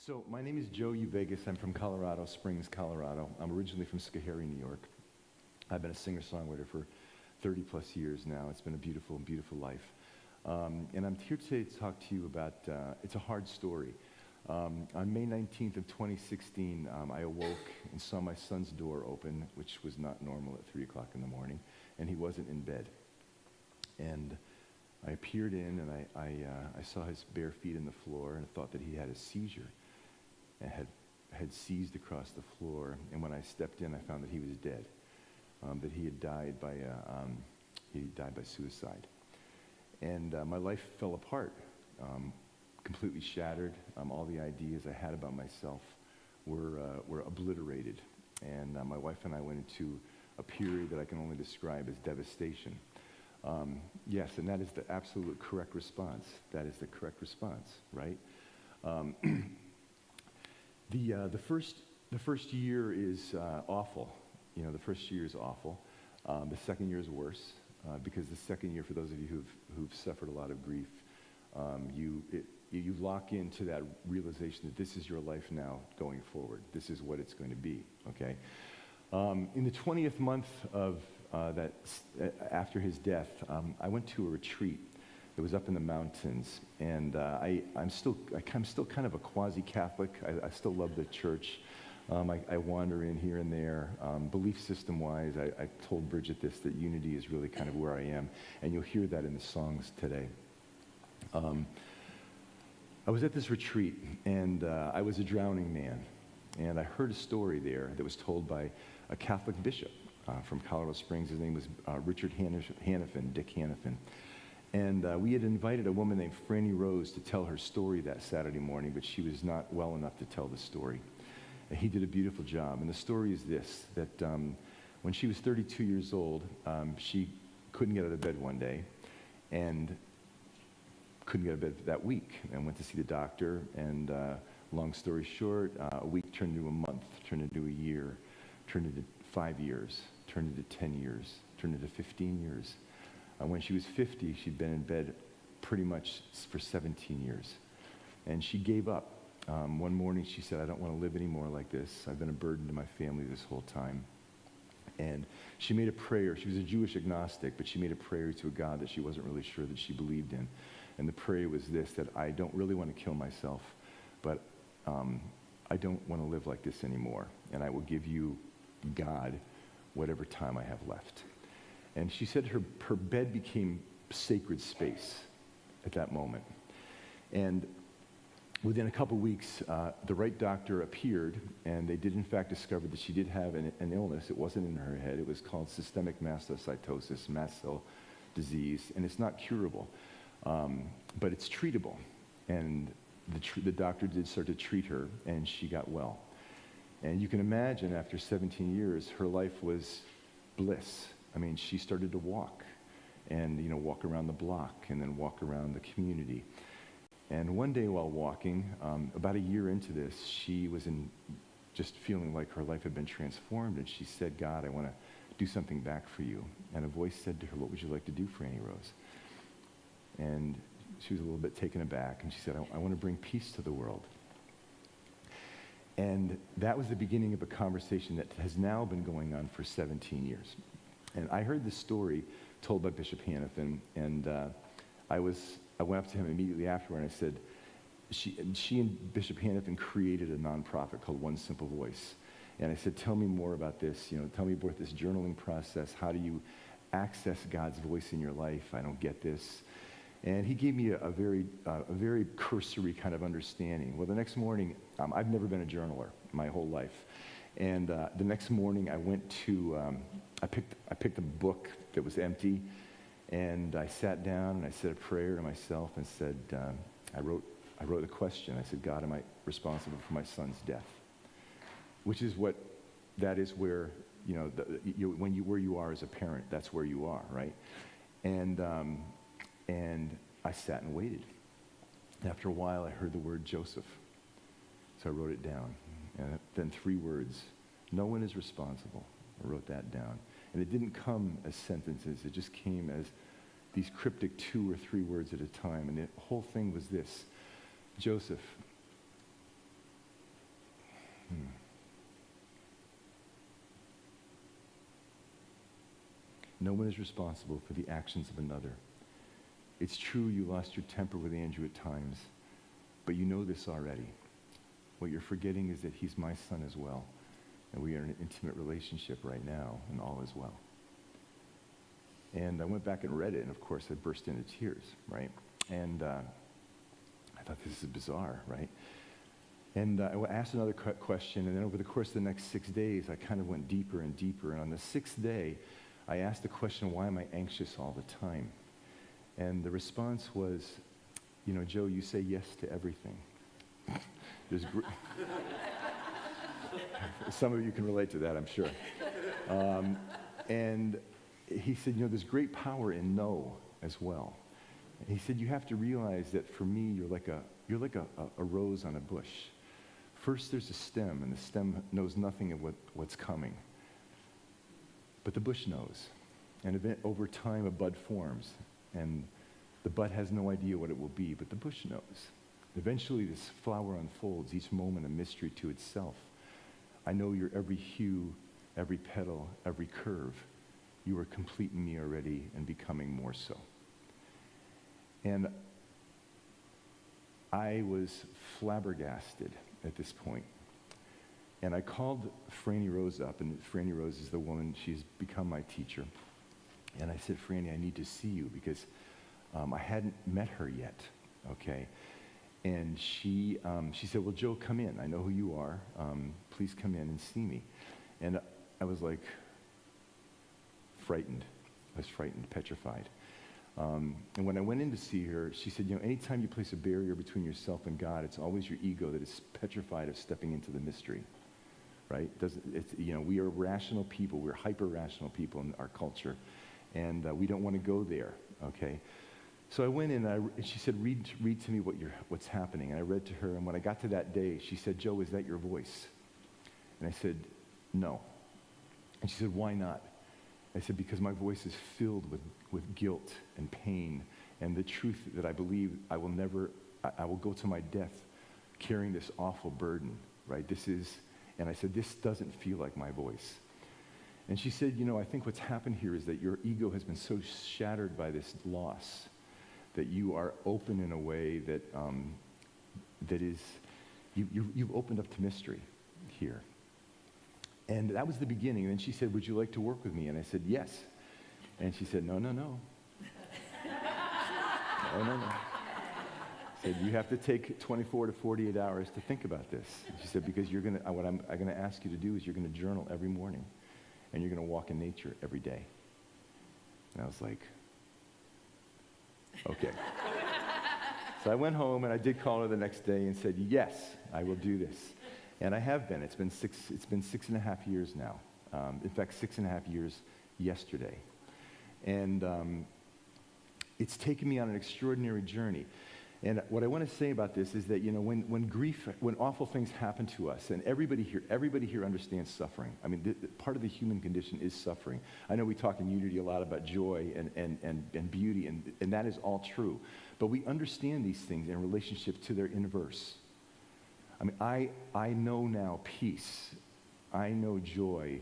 So my name is Joe Uveges. I'm from Colorado Springs, Colorado. I'm originally from Schoharie, New York. I've been a singer-songwriter for 30 plus years now. It's been a beautiful, beautiful life. And I'm here today to talk to you about, it's a hard story. On May 19th of 2016, I awoke and saw my son's door open, which was not normal at 3 o'clock in the morning, and he wasn't in bed. And I peered in, and I saw his bare feet in the floor, and I thought that he had a seizure and had seized across the floor. And when I stepped in, I found that he was dead, that he had died by suicide. And my life fell apart, completely shattered. All the ideas I had about myself were obliterated. And my wife and I went into a period that I can only describe as devastation. Yes, and that is the absolute correct response. That is the correct response, right? The first year is awful. You know, the first year is awful. The second year is worse because the second year, for those of you who've suffered a lot of grief, you lock into that realization that this is your life now going forward. This is what it's going to be. Okay. In the 20th month of after his death, I went to a retreat. It was up in the mountains, and I'm still kind of a quasi-Catholic. I still love the church. I wander in here and there. Belief system-wise, I told Brigid this, that unity is really kind of where I am, and you'll hear that in the songs today. I was at this retreat, and I was a drowning man, and I heard a story there that was told by a Catholic bishop from Colorado Springs. His name was Richard Hannafin, Dick Hannafin. And we had invited a woman named Franny Rose to tell her story that Saturday morning, but she was not well enough to tell the story. And he did a beautiful job. And the story is this, that when she was 32 years old, she couldn't get out of bed one day, and couldn't get out of bed that week, and went to see the doctor. And long story short, a week turned into a month, turned into a year, turned into 5 years, turned into 10 years, turned into 15 years. When she was 50, she'd been in bed pretty much for 17 years. And she gave up. One morning she said, I don't want to live anymore like this. I've been a burden to my family this whole time. And she made a prayer. She was a Jewish agnostic, but she made a prayer to a God that she wasn't really sure that she believed in. And the prayer was this, that I don't really want to kill myself, but I don't want to live like this anymore. And I will give you, God, whatever time I have left. And she said her bed became sacred space at that moment. And within a couple weeks, the right doctor appeared, and they did in fact discover that she did have an illness. It wasn't in her head. It was called systemic mastocytosis, mast cell disease, and it's not curable, but it's treatable. And the doctor did start to treat her, and she got well. And you can imagine, after 17 years, her life was bliss. I mean, she started to walk, and walk around the block, and then walk around the community. And one day while walking, about a year into this, she was just feeling like her life had been transformed, and she said, God, I want to do something back for you. And a voice said to her, what would you like to do, Franny Rose? And she was a little bit taken aback, and she said, I want to bring peace to the world. And that was the beginning of a conversation that has now been going on for 17 years. And I heard this story told by Bishop Hannafin, and I went up to him immediately afterward, and I said, she and Bishop Hannafin created a nonprofit called One Simple Voice. And I said, tell me more about this. Tell me about this journaling process. How do you access God's voice in your life? I don't get this. And he gave me a very cursory kind of understanding. Well, the next morning, I've never been a journaler my whole life. And the next morning, I went to, I picked a book that was empty, and I sat down and I said a prayer to myself and said, I wrote a question. I said, God, am I responsible for my son's death? Which is that is where, where you are as a parent, that's where you are, right? And I sat and waited. After a while, I heard the word Joseph. So I wrote it down. And then 3 words, no one is responsible. I wrote that down. And it didn't come as sentences. It just came as these cryptic 2 or 3 words at a time. And the whole thing was this: Joseph, No one is responsible for the actions of another. It's true you lost your temper with Andrew at times, but you know this already. What you're forgetting is that he's my son as well, and we are in an intimate relationship right now, and all is well. And I went back and read it, and of course I burst into tears, right? And I thought, this is bizarre, right? And I asked another question, and then over the course of the next 6 days, I kind of went deeper and deeper. And on the 6th day, I asked the question, why am I anxious all the time? And the response was, you know, Joe, you say yes to everything. Some of you can relate to that, I'm sure. And he said, you know, there's great power in no as well. And he said, you have to realize that for me, you're like a rose on a bush. First, there's a stem, and the stem knows nothing of what's coming. But the bush knows. And over time, a bud forms. And the bud has no idea what it will be, but the bush knows. Eventually, this flower unfolds, each moment a mystery to itself. I know your every hue, every petal, every curve. You are complete in me already and becoming more so. And I was flabbergasted at this point. And I called Franny Rose up, and Franny Rose is the woman, she's become my teacher. And I said, Franny, I need to see you because I hadn't met her yet, okay? And she said, well, Joe, come in. I know who you are. Please come in and see me. And I was like frightened. I was frightened, petrified. And when I went in to see her, she said, you know, anytime you place a barrier between yourself and God, it's always your ego that is petrified of stepping into the mystery, right? We are rational people. We're hyper-rational people in our culture, and we don't want to go there, okay? So I went in, and she said, read to me what's happening. And I read to her, and when I got to that day, she said, Joe, is that your voice? And I said, no. And she said, why not? I said, because my voice is filled with guilt and pain and the truth that I believe I will go to my death carrying this awful burden, right? And I said, this doesn't feel like my voice. And she said, you know, I think what's happened here is that your ego has been so shattered by this loss that you are open in a way that you've opened up to mystery here. And that was the beginning. And then she said, would you like to work with me? And I said, yes. And she said, no. No. Said, you have to take 24 to 48 hours to think about this. And she said, because what I'm going to ask you to do is you're going to journal every morning, and you're going to walk in nature every day. And I was like, okay. So I went home, and I did call her the next day and said, yes, I will do this. And I have been. It's been 6.5 years now. In fact, 6.5 years yesterday. And it's taken me on an extraordinary journey. And what I want to say about this is that, you know, when awful things happen to us, and everybody here understands suffering. I mean, part of the human condition is suffering. I know we talk in Unity a lot about joy and beauty, and that is all true. But we understand these things in relationship to their inverse. I mean, I know now peace. I know joy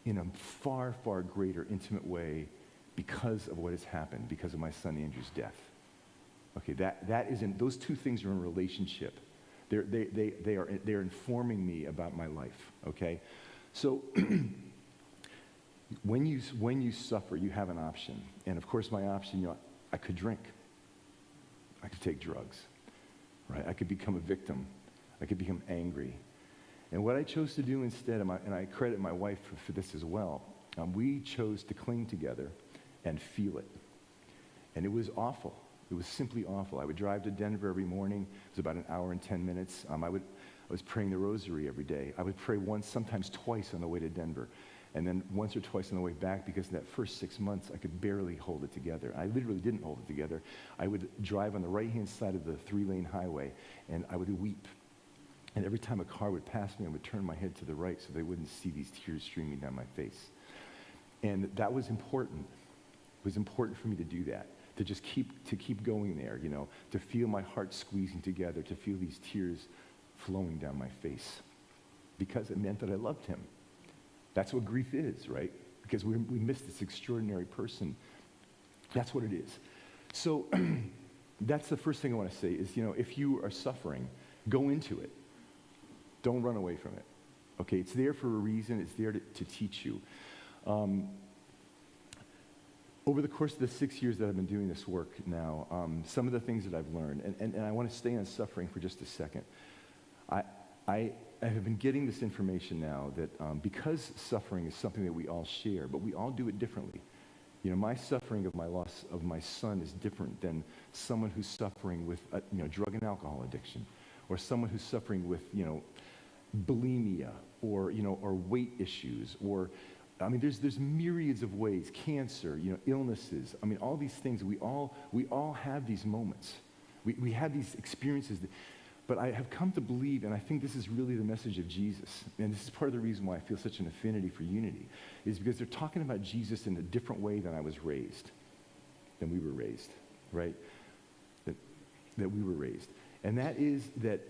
in a far, far greater, intimate way because of what has happened, because of my son Andrew's death. Okay, those two things are in relationship. They're informing me about my life, okay? So when you suffer, you have an option. And of course my option, you know, I could drink. I could take drugs, right? I could become a victim. I could become angry. And what I chose to do instead, and I credit my wife for this as well, we chose to cling together and feel it. And it was awful. It was simply awful. I would drive to Denver every morning. It was about an hour and 10 minutes. I was praying the rosary every day. I would pray once, sometimes twice on the way to Denver. And then once or twice on the way back, because in that first 6 months, I could barely hold it together. I literally didn't hold it together. I would drive on the right-hand side of the 3-lane highway, and I would weep. And every time a car would pass me, I would turn my head to the right so they wouldn't see these tears streaming down my face. And that was important. It was important for me to do that, to just keep going there, you know, to feel my heart squeezing together, to feel these tears flowing down my face, because it meant that I loved him. That's what grief is, right? because we miss this extraordinary person. That's what it is. So that's the first thing I want to say is, if you are suffering, go into it. Don't run away from it. Okay, it's there for a reason. It's there to teach you. Over the course of the 6 years that I've been doing this work now, some of the things that I've learned, and I want to stay on suffering for just a second. I have been getting this information now that because suffering is something that we all share, but we all do it differently. My suffering of my loss of my son is different than someone who's suffering with drug and alcohol addiction, or someone who's suffering with bulimia, or weight issues, or there's myriads of ways, cancer, illnesses. All these things. We all have these moments. We have these experiences. But I have come to believe, and I think this is really the message of Jesus, and this is part of the reason why I feel such an affinity for Unity, is because they're talking about Jesus in a different way than we were raised, right? That we were raised. And that is that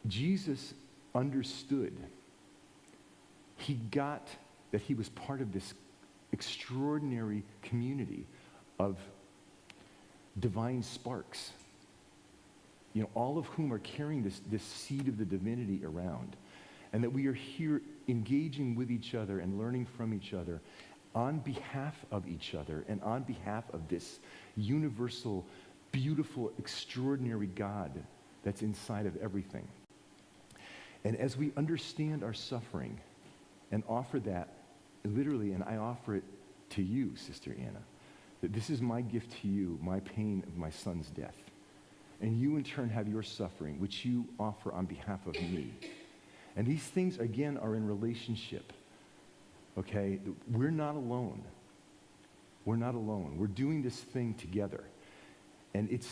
Jesus understood. He got that he was part of this extraordinary community of divine sparks, all of whom are carrying this seed of the divinity around, and that we are here engaging with each other and learning from each other on behalf of each other and on behalf of this universal, beautiful, extraordinary God that's inside of everything. And as we understand our suffering and offer that, literally, and I offer it to you, Sister Anna, that this is my gift to you, my pain of my son's death. And you, in turn, have your suffering, which you offer on behalf of me. And these things, again, are in relationship, okay? We're not alone. We're not alone. We're doing this thing together. And it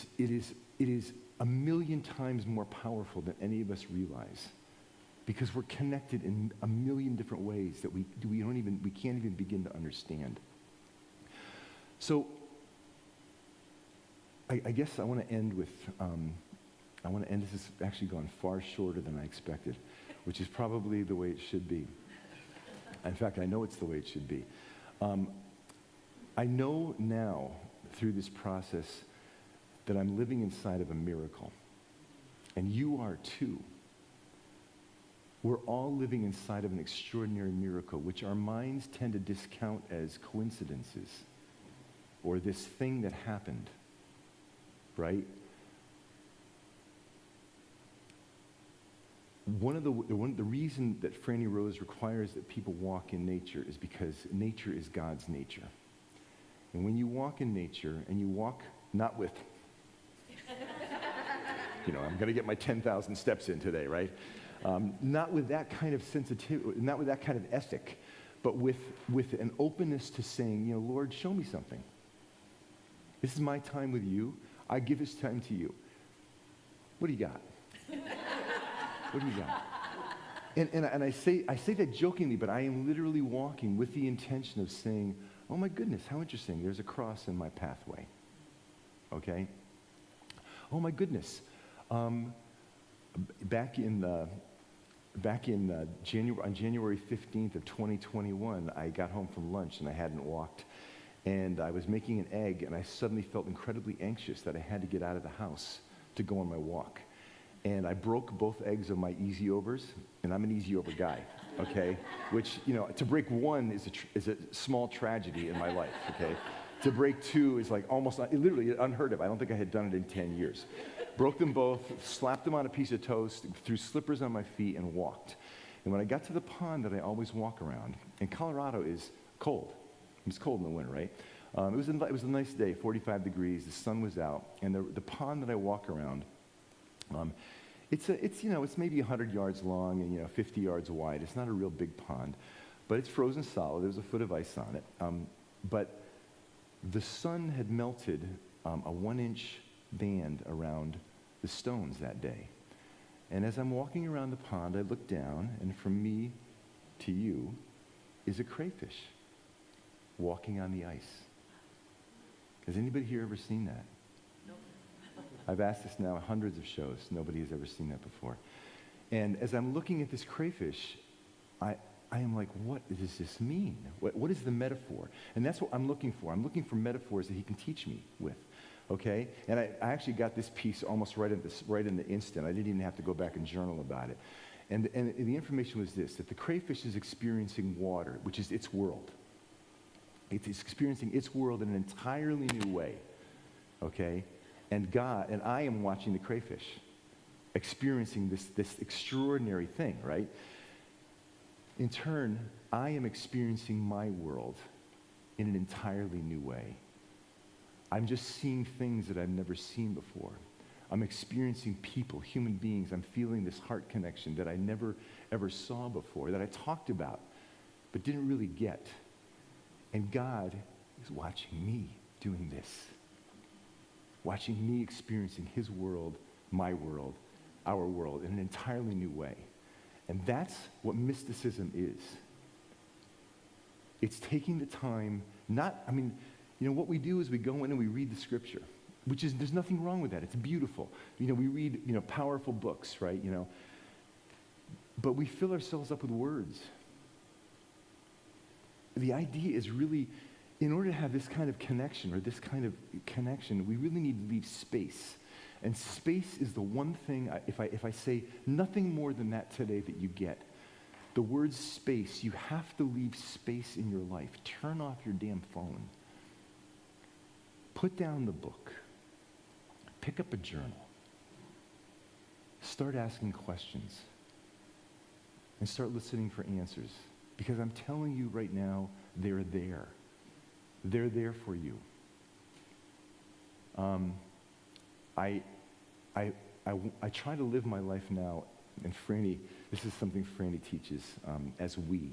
is a million times more powerful than any of us realize, because we're connected in a million different ways that we can't even begin to understand. So I guess I want to end with, this has actually gone far shorter than I expected, which is probably the way it should be. In fact, I know it's the way it should be. I know now, through this process, that I'm living inside of a miracle. And you are too. We're all living inside of an extraordinary miracle, which our minds tend to discount as coincidences, or this thing that happened. Right? The reason that Franny Rose requires that people walk in nature is because nature is God's nature. And when you walk in nature, and you walk not with, I'm going to get my 10,000 steps in today, right? Not with that kind of sensitivity, not with that kind of ethic, but with an openness to saying, Lord, show me something. This is my time with you. I give this time to you. What do you got? What do you got? And I say that jokingly, but I am literally walking with the intention of saying, oh my goodness, how interesting. There's a cross in my pathway. Okay? Oh my goodness. Back in January, on January 15th of 2021, I got home from lunch and I hadn't walked. And I was making an egg, and I suddenly felt incredibly anxious that I had to get out of the house to go on my walk. And I broke both eggs of my easy overs, and I'm an easy over guy, okay? Which, to break one is a small tragedy in my life, okay? To break two is like almost, literally unheard of. I don't think I had done it in 10 years. Broke them both, slapped them on a piece of toast, threw slippers on my feet, and walked. And when I got to the pond that I always walk around, and Colorado is cold. It's cold in the winter, right? It was a nice day, 45 degrees. The sun was out, and the pond that I walk around, it's maybe 100 yards long and 50 yards wide. It's not a real big pond, but it's frozen solid. There's a foot of ice on it. But the sun had melted a 1-inch band around the stones that day. And as I'm walking around the pond, I look down, and from me to you is a crayfish walking on the ice. Has anybody here ever seen that? No. I've asked this now hundreds of shows. Nobody has ever seen that before. And as I'm looking at this crayfish, I am like, what does this mean? What is the metaphor? And that's what I'm looking for. I'm looking for metaphors that he can teach me with, okay? And I actually got this piece almost right in the instant. I didn't even have to go back and journal about it. And the information was this, that the crayfish is experiencing water, which is its world. It's experiencing its world in an entirely new way, okay? And I am watching the crayfish experiencing this extraordinary thing, right? In turn, I am experiencing my world in an entirely new way. I'm just seeing things that I've never seen before. I'm experiencing people, human beings. I'm feeling this heart connection that I never, ever saw before, that I talked about, but didn't really get. And God is watching me doing this, watching me experiencing his world, my world, our world in an entirely new way. And that's what mysticism is. It's taking the time, what we do is we go in and we read the scripture, there's nothing wrong with that. It's beautiful. We read, powerful books, right? But we fill ourselves up with words. The idea is really, in order to have this kind of connection, we really need to leave space. And space is the one thing, if I say nothing more than that today that you get, the word space, you have to leave space in your life. Turn off your damn phone. Put down the book. Pick up a journal. Start asking questions. And start listening for answers. Because I'm telling you right now, they're there. They're there for you. I try to live my life now, and Franny, this is something Franny teaches, as we.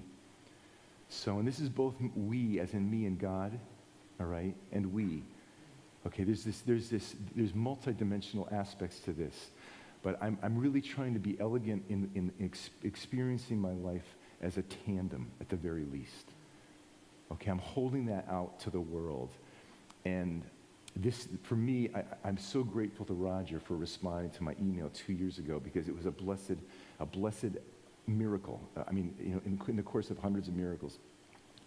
So, and this is both we, as in me and God, all right, and we. Okay, there's multidimensional aspects to this, but I'm really trying to be elegant in experiencing my life as a tandem, at the very least. Okay, I'm holding that out to the world, and this, for me, I'm so grateful to Roger for responding to my email 2 years ago, because it was a blessed miracle. In the course of hundreds of miracles,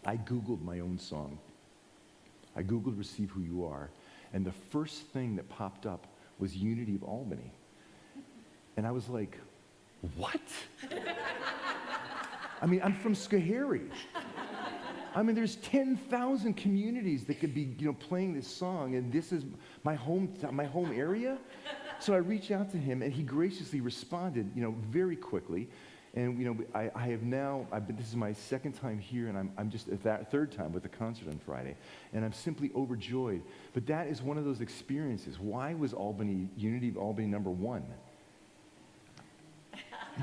I Googled my own song. I Googled "Receive Who You Are," and the first thing that popped up was Unity of Albany. And I was like, what? I'm from Schoharie. There's 10,000 communities that could be, playing this song, and this is my home area. So I reached out to him, and he graciously responded, very quickly. And this is my second time here, and I'm just at that third time with the concert on Friday, and I'm simply overjoyed. But that is one of those experiences. Why was Unity of Albany #1?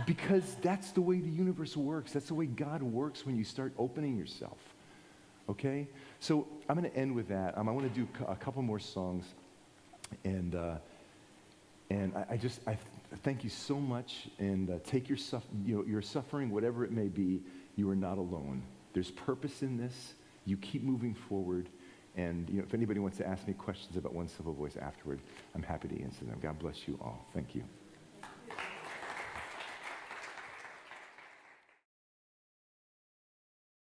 Because that's the way the universe works. That's the way God works when you start opening yourself. Okay? So I'm going to end with that. I want to do a couple more songs. And I thank you so much. And take your suffering, whatever it may be, you are not alone. There's purpose in this. You keep moving forward. And if anybody wants to ask me questions about One Simple Voice afterward, I'm happy to answer them. God bless you all. Thank you.